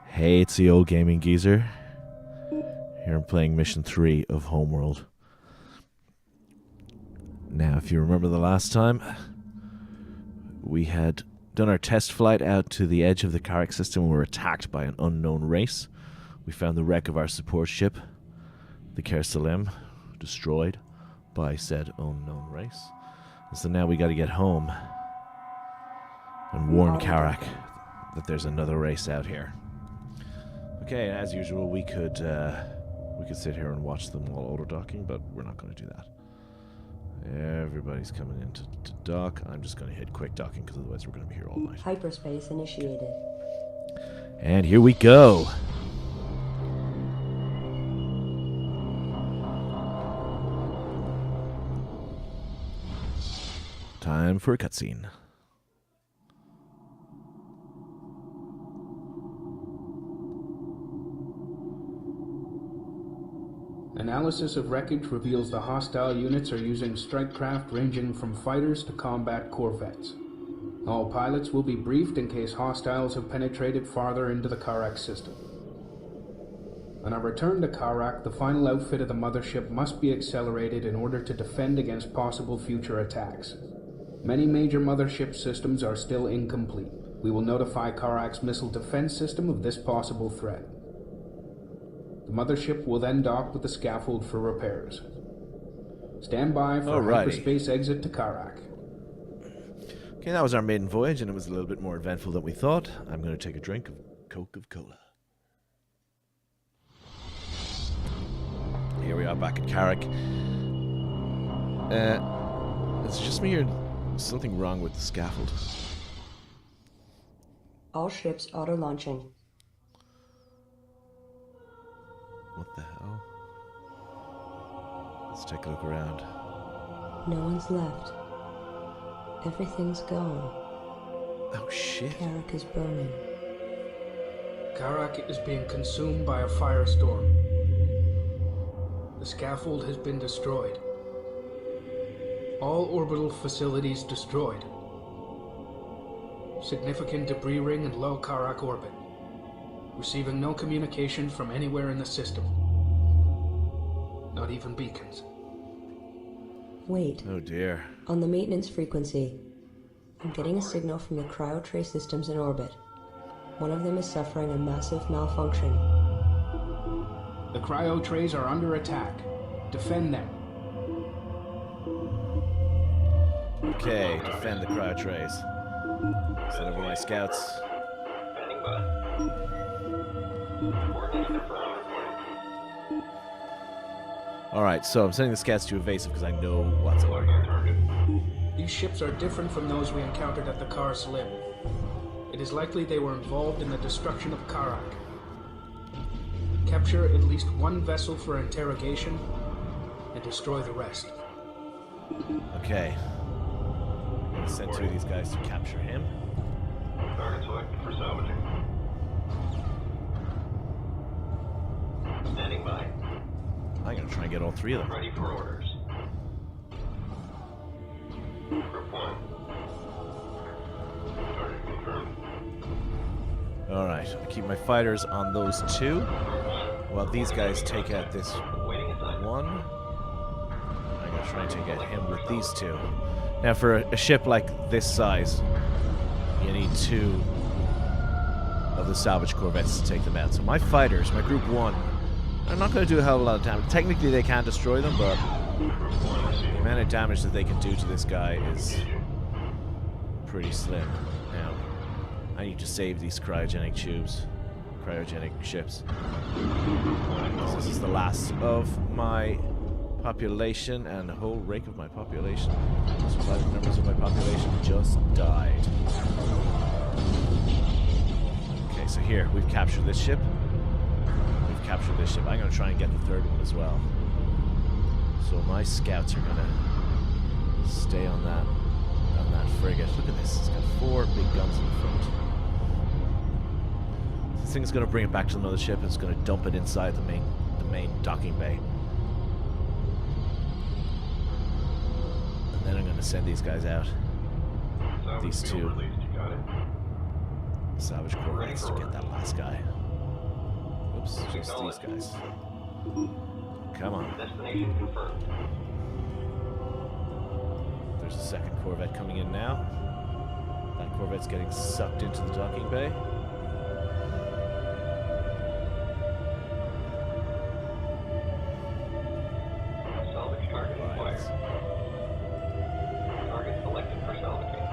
Hey, it's the old gaming geezer. Here I'm playing Mission 3 of Homeworld. Now, if you remember the last time, we had done our test flight out to the edge of the Carrack system and were attacked by an unknown race. We found the wreck of our support ship, the Ker Salim, destroyed by said unknown race. And so now we got to get home and warn Carrack that there's another race out here. Okay, as usual, we could sit here and watch them while auto-docking, but we're not going to do that. Everybody's coming in to dock. I'm just going to hit quick docking because otherwise we're going to be here all night. Hyperspace initiated. And here we go. Time for a cutscene. Analysis of wreckage reveals the hostile units are using strike craft ranging from fighters to combat corvettes. All pilots will be briefed in case hostiles have penetrated farther into the Carrack system. On our return to Carrack, the final outfit of the mothership must be accelerated in order to defend against possible future attacks. Many major mothership systems are still incomplete. We will notify Carrack's missile defense system of this possible threat. The mothership will then dock with the scaffold for repairs. Stand by for a hyperspace exit to Carrack. Okay, that was our maiden voyage, and it was a little bit more eventful than we thought. I'm going to take a drink of Coca-Cola. Here we are back at Carrack. It's just me or something wrong with the scaffold? All ships auto-launching. What the hell? Let's take a look around. No one's left. Everything's gone. Oh shit. Carrack is burning. Carrack is being consumed by a firestorm. The scaffold has been destroyed. All orbital facilities destroyed. Significant debris ring in low Carrack orbit. Receiving no communication from anywhere in the system. Not even beacons. Wait. Oh dear. On the maintenance frequency, I'm getting a signal from the cryo tray systems in orbit. One of them is suffering a massive malfunction. The cryo trays are under attack. Defend them. Okay, defend the cryo trays. Send over my scouts. Alright, so I'm sending the scouts to evasive because I know what's going on. These ships are different from those we encountered at the Ker Salim. It is likely they were involved in the destruction of Carrack. Capture at least one vessel for interrogation and destroy the rest. Okay. I'm going to send two of these guys to capture him. Target selected for salvaging. Standing by. I'm going to try and get all three of them. Ready for orders. Group 1. Target confirmed. Alright, I keep my fighters on those two, while these guys take out this one. I'm going to try and take out him with these two. Now, for a ship like this size, you need two of the salvage corvettes to take them out. So my fighters, my Group 1, are not going to do a hell of a lot of damage. Technically, they can't destroy them, but the amount of damage that they can do to this guy is pretty slim. Now, I need to save these cryogenic tubes, cryogenic ships. So this is the last of my population, and the whole rake of my population, surviving members of my population, just died. Okay, so here, we've captured this ship. We've captured this ship. I'm going to try and get the third one as well. So my scouts are going to stay on that frigate. Look at this. It's got 4 big guns in the front. This thing's going to bring it back to the mothership, and it's going to dump it inside the main docking bay. And then I'm going gonna send these guys out. Salvage These field two. released. You got it. Salvage corvettes to get that last guy. Oops, just these guys. Come on. Destination confirmed. There's a second corvette coming in now. That corvette's getting sucked into the docking bay. Salvage target acquired. Target selected for salvaging.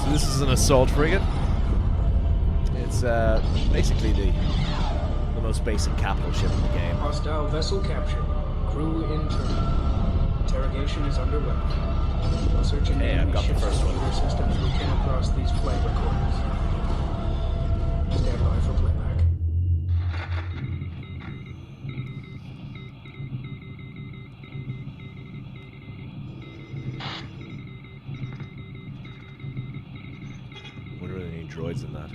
So this is an assault frigate. It's basically the most basic capital ship in the game. Hostile vessel captured. Crew internal. Interrogation is underway. While searching Hey, I've enemy got the ships first and one. computer systems, we came across these flight recorders. Stand by for playback. Wonder if there are any droids in that.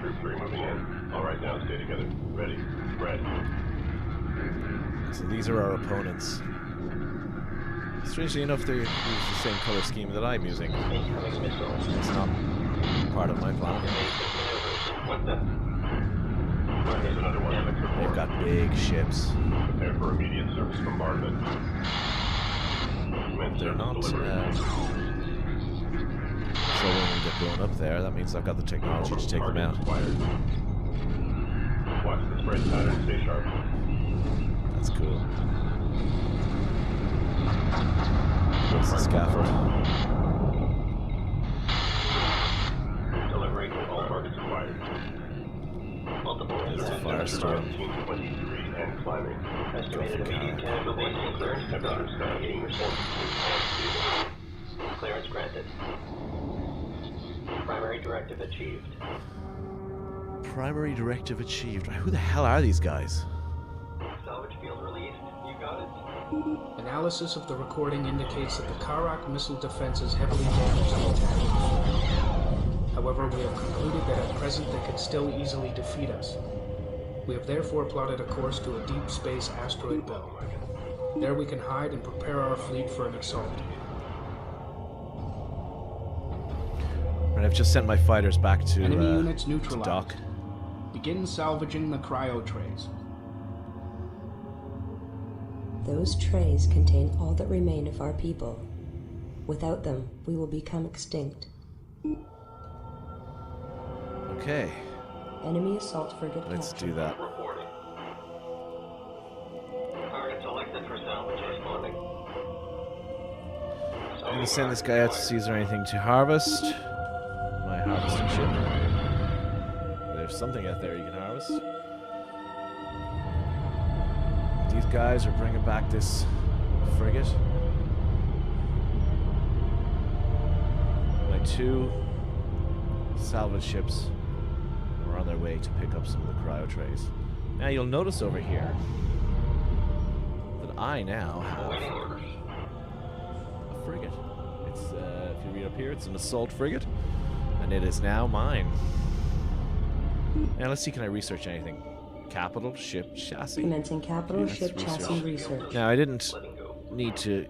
Group 3 moving in. All right, now stay together. Ready. Spread. So these are our opponents. Strangely enough, they use the same color scheme that I'm using. Incoming missile. It's not part of my plan. What's that? There's another one. Damage They've report. got big ships. Prepare for immediate surface bombardment. Commence They're service not. delivery. So when we get blown up there, that means I've got the technology to take them out. Acquired. Watch the spread pattern. Stay sharp. That's cool. Where's the scaffold? Delivery to all targets acquired. Multiple There's the incidents firestorm. 1923 and climbing. Estimated Go for immediate Kara. casualties clearance temperature sky 80%. Clearance granted. Primary directive achieved. Primary directive achieved. Who the hell are these guys? Salvage field released. You got it. Analysis of the recording indicates that the Karak missile defense is heavily damaged and attacked. However, we have concluded that at present they could still easily defeat us. We have therefore plotted a course to a deep space asteroid belt. There we can hide and prepare our fleet for an assault. Right, I've just sent my fighters back to Enemy units to neutralized. dock. Begin salvaging the cryo trays. Those trays contain all that remain of our people. Without them, we will become extinct. Okay, Enemy assault frigate let's captured. do that. Reporting. Target selected for salvage responding. I'm gonna send this guy out to see is there anything to harvest. My harvesting ship. There's something out there you can harvest. These guys are bringing back this frigate. My two salvage ships are on their way to pick up some of the cryo trays. Now you'll notice over here that I now have Awaiting orders. a frigate. It's, if you read up here, it's an assault frigate, and it is now mine. Now let's see, can I research anything? Capital ship chassis. Commencing capital Okay, ship let's chassis research. Now I didn't Letting go. need to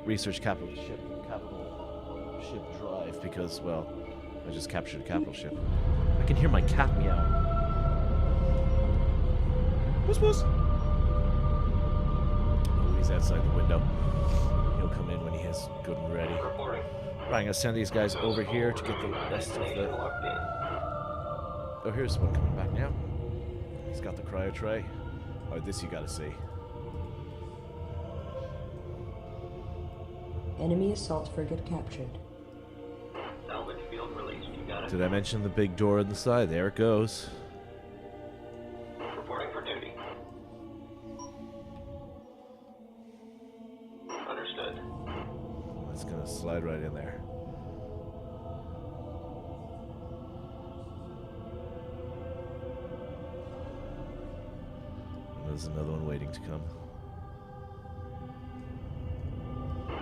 research capital ship drive because, well, I just captured a capital ship. I can hear my cat meow. Puss puss. Oh, he's outside the window. He'll come in when he is good and ready. Reporting. Right, I'm gonna send these guys over here to get the rest of Destination the. locked in. Oh, here's one coming back now. He's got the cryo tray. Oh, this you gotta see. Enemy assault frigate captured. Salvage field released. You got it. Did I mention the big door on the side? There it goes. Reporting for duty. Understood. It's gonna slide right in there. There's another one waiting to come.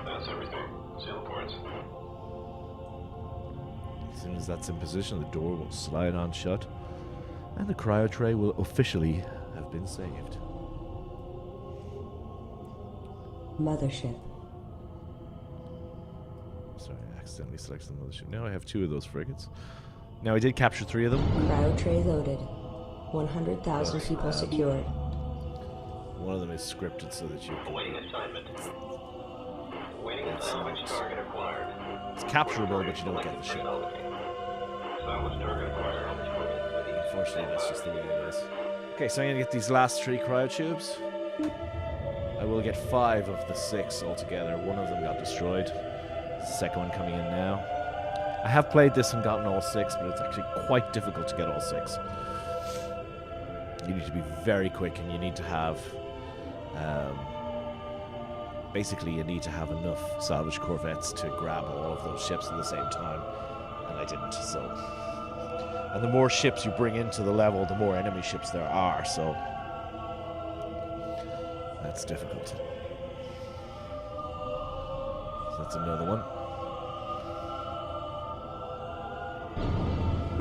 That's everything. Seal the ports. As soon as that's in position, the door will slide on shut, and the cryo tray will officially have been saved. Mothership. Sorry, I accidentally selected the mothership. Now I have 2 of those frigates. Now I did capture 3 of them. Cryo tray loaded. 100,000 people secured. One of them is scripted so that you can... Awaiting assignment. Awaiting assignment. Target acquired. It's capturable, but you don't get the ship. Salvage target acquired. Unfortunately, that's just the way it is. Okay, so I'm going to get these last 3 cryotubes. I will get 5 of the 6 altogether. One of them got destroyed. The second one coming in now. I have played this and gotten all 6, but it's actually quite difficult to get all 6. You need to be very quick, and you need to have... basically, you need to have enough salvage corvettes to grab all of those ships at the same time. And I didn't, so... And the more ships you bring into the level, the more enemy ships there are, so... That's difficult. So that's another one.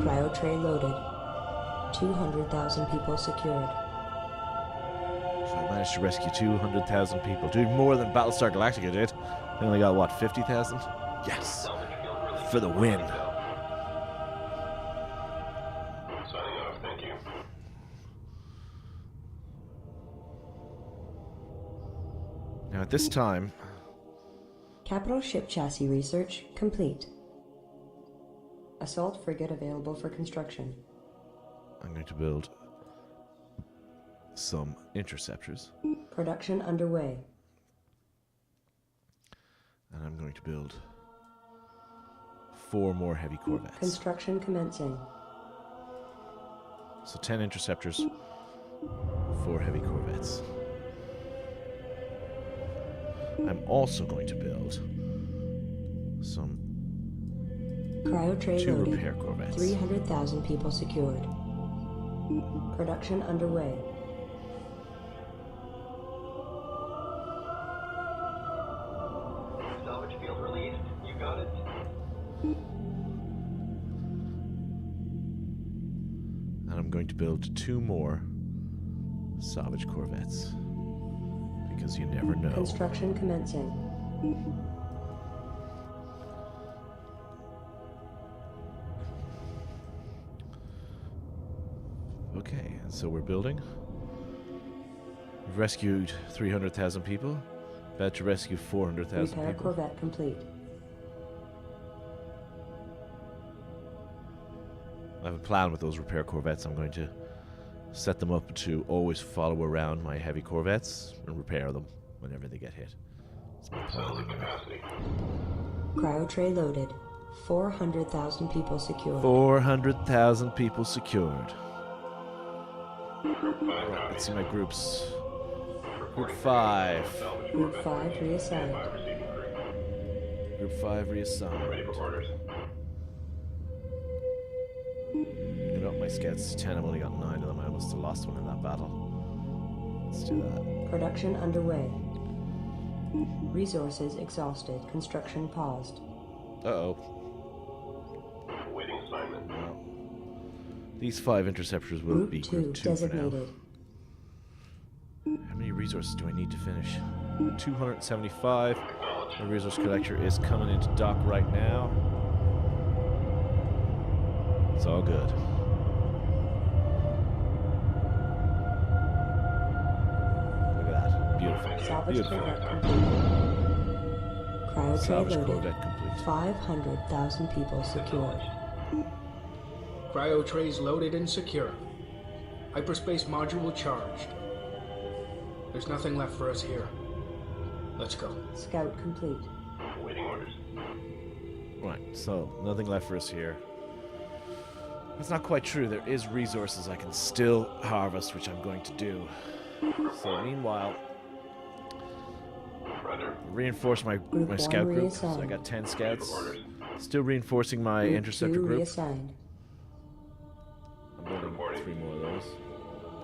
Cryo tray loaded. 200,000 people secured. So I managed to rescue 200,000 people. Doing more than Battlestar Galactica did. They only got, what, 50,000? Yes! For the win. Signing off. Thank you. Now at this time, Capital ship chassis research complete. Assault frigate available for construction. I'm going to build some interceptors. Production underway. And I'm going to build 4 more heavy corvettes. Construction commencing. So 10 interceptors, 4 heavy corvettes. I'm also going to build some Cryo tray 2 loaded. repair corvettes. 300,000 people secured. Production underway. Salvage field released. You got it. And I'm going to build 2 more salvage corvettes. Because you never know. Construction commencing. Okay, so we're building. We've rescued 300,000 people. About to rescue 400,000 Repair people. corvette complete. I have a plan with those repair corvettes. I'm going to set them up to always follow around my heavy corvettes and repair them whenever they get hit. That's my plan. Salvage capacity. Cryo tray loaded. 400,000 people secured. 400,000 people secured. Group 5 Right, copy. let's see my groups. Group Reporting 5. salvage Group corvette. 5 reassigned. 5 receiving crew. Group 5 Ready reassigned. for orders. You know, my scouts 10, I've only got 9 of them. I must have lost one in that battle. Let's do that. Production underway. Resources exhausted. Construction paused. Uh-oh. Awaiting assignment. Well, these 5 interceptors will Group be 2 Group 2 for now. designated. How many resources do I need to finish? 275. Acknowledge. The resource collector is coming into dock right now. It's all good. Look at that. Beautiful. Salvage Beautiful. corvette complete. Cryo tray Salvage loaded. corvette complete. 500,000 people secured. Cryo trays loaded and secure. Hyperspace module charged. There's nothing left for us here. Let's go. Scout complete. Awaiting orders. Right, so nothing left for us here. That's not quite true. There is resources I can still harvest, which I'm going to do. So meanwhile, Roger. reinforce my Group scout 1 group. So I reassigned. got 10 Ready scouts. for orders. Still reinforcing my Group interceptor 2 group. reassigned. I'm building Reporting. 3 more of those.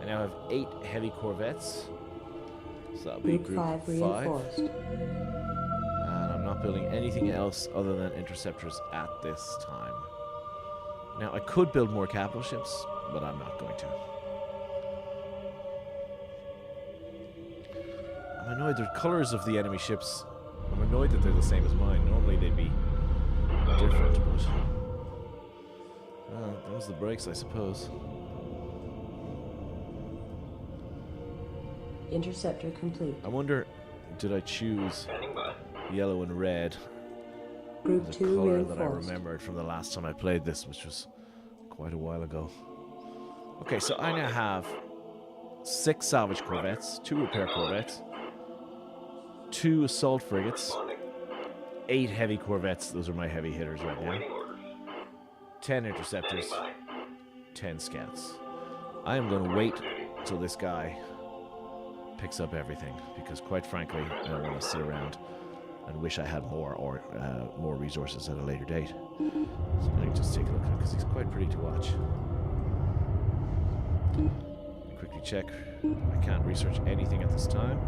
now have 8 heavy corvettes. So that'll be Group 5 reinforced. And I'm not building anything else other than interceptors at this time. Now, I could build more capital ships, but I'm not going to. I'm annoyed. The colors of the enemy ships, I'm annoyed that they're the same as mine. Normally they'd be different, but... those are the breaks, I suppose. Interceptor complete. I wonder, did I choose Standing by. yellow and red? Group The 2 color that I reinforced. remembered from the last time I played this, which was quite a while ago. Okay, so I now have 6 salvage corvettes, 2 repair corvettes, 2 assault frigates, 8 heavy corvettes. Those are my heavy hitters right now. Awaiting orders. 10 interceptors, Standing 10 scouts. I am going to wait until this guy picks up everything, because quite frankly, I don't want to sit around and wish I had more or more resources at a later date. So let me just take a look at him, because he's quite pretty to watch. Quickly check. I can't research anything at this time.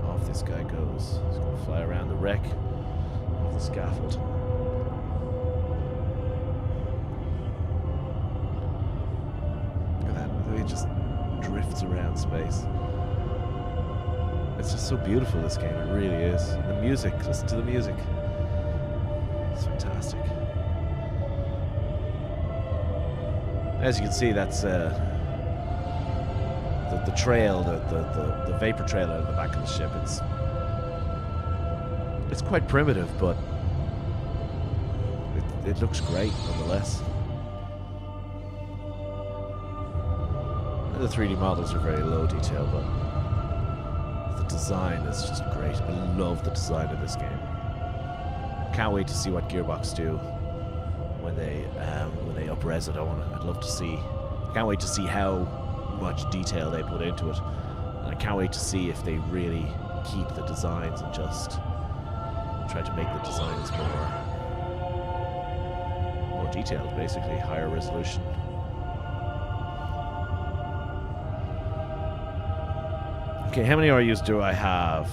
Off this guy goes. He's going to fly around the wreck of the scaffold. Look at that. The way it just drifts around space. It's just so beautiful, this game. It really is. The music. Listen to the music. It's fantastic. As you can see, that's the trail, the vapor trail out of the back of the ship. It's quite primitive, but it looks great nonetheless. The 3D models are very low detail, but the design is just great. I love the design of this game. Can't wait to see what Gearbox do when they up-res it. I'd love to see. Can't wait to see how much detail they put into it, and I can't wait to see if they really keep the designs and just try to make the designs more detailed, basically higher resolution. Okay, how many RUs do I have?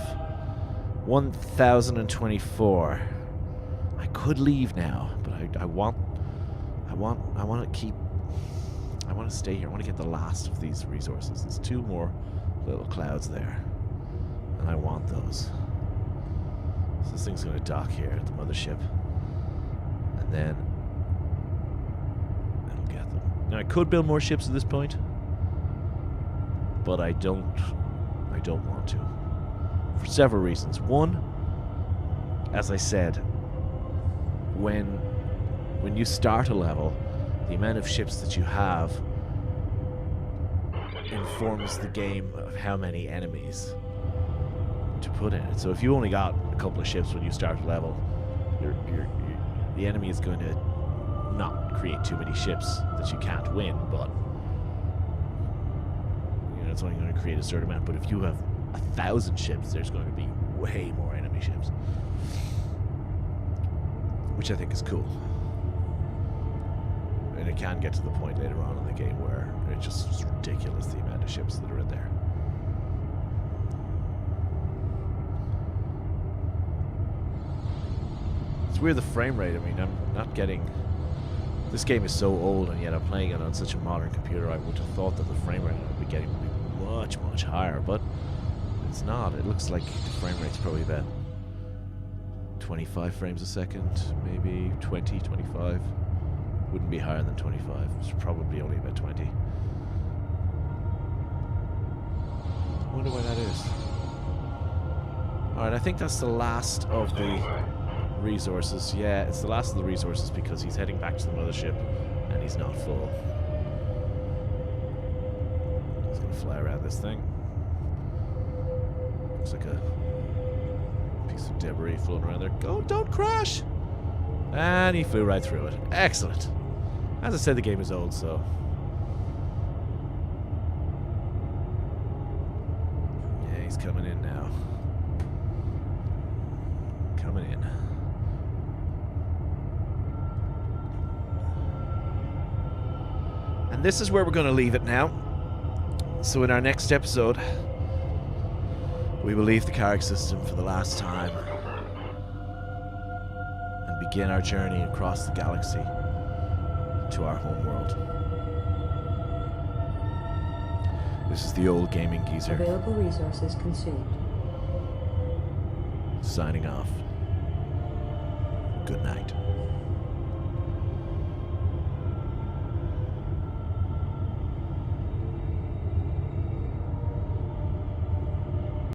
1,024. I could leave now, but I want to keep. I want to stay here. I want to get the last of these resources. There's 2 more little clouds there, and I want those. So this thing's going to dock here at the mothership, and then it'll get them. Now I could build more ships at this point, but I don't want to, for several reasons. One, as I said, when you start a level, the amount of ships that you have informs the game of how many enemies to put in it. So if you only got a couple of ships when you start a level, the enemy is going to not create too many ships that you can't win, but it's only going to create a certain amount. But if you have 1,000 ships, there's going to be way more enemy ships, which I think is cool. And it can get to the point later on in the game where it's just ridiculous the amount of ships that are in there. It's weird, the frame rate. I mean, I'm not getting... This game is so old, and yet I'm playing it on such a modern computer. I would have thought that the frame rate would be getting much, much higher, but it's not. It looks like the frame rate's probably about 25 frames a second, maybe 20, 25. Wouldn't be higher than 25. It's probably only about 20. I wonder why that is. Alright, I think that's the last of the resources. Yeah, it's the last of the resources because he's heading back to the mothership and he's not full. He's going to fly around this thing. Looks like a piece of debris floating around there. Go, don't crash! And he flew right through it. Excellent. As I said, the game is old, so... Yeah, he's coming in now. Coming in. And this is where we're going to leave it now. So in our next episode, we will leave the Carrick system for the last time and begin our journey across the galaxy to our homeworld. This is the old gaming geezer, Available resources consumed. signing off. Good night.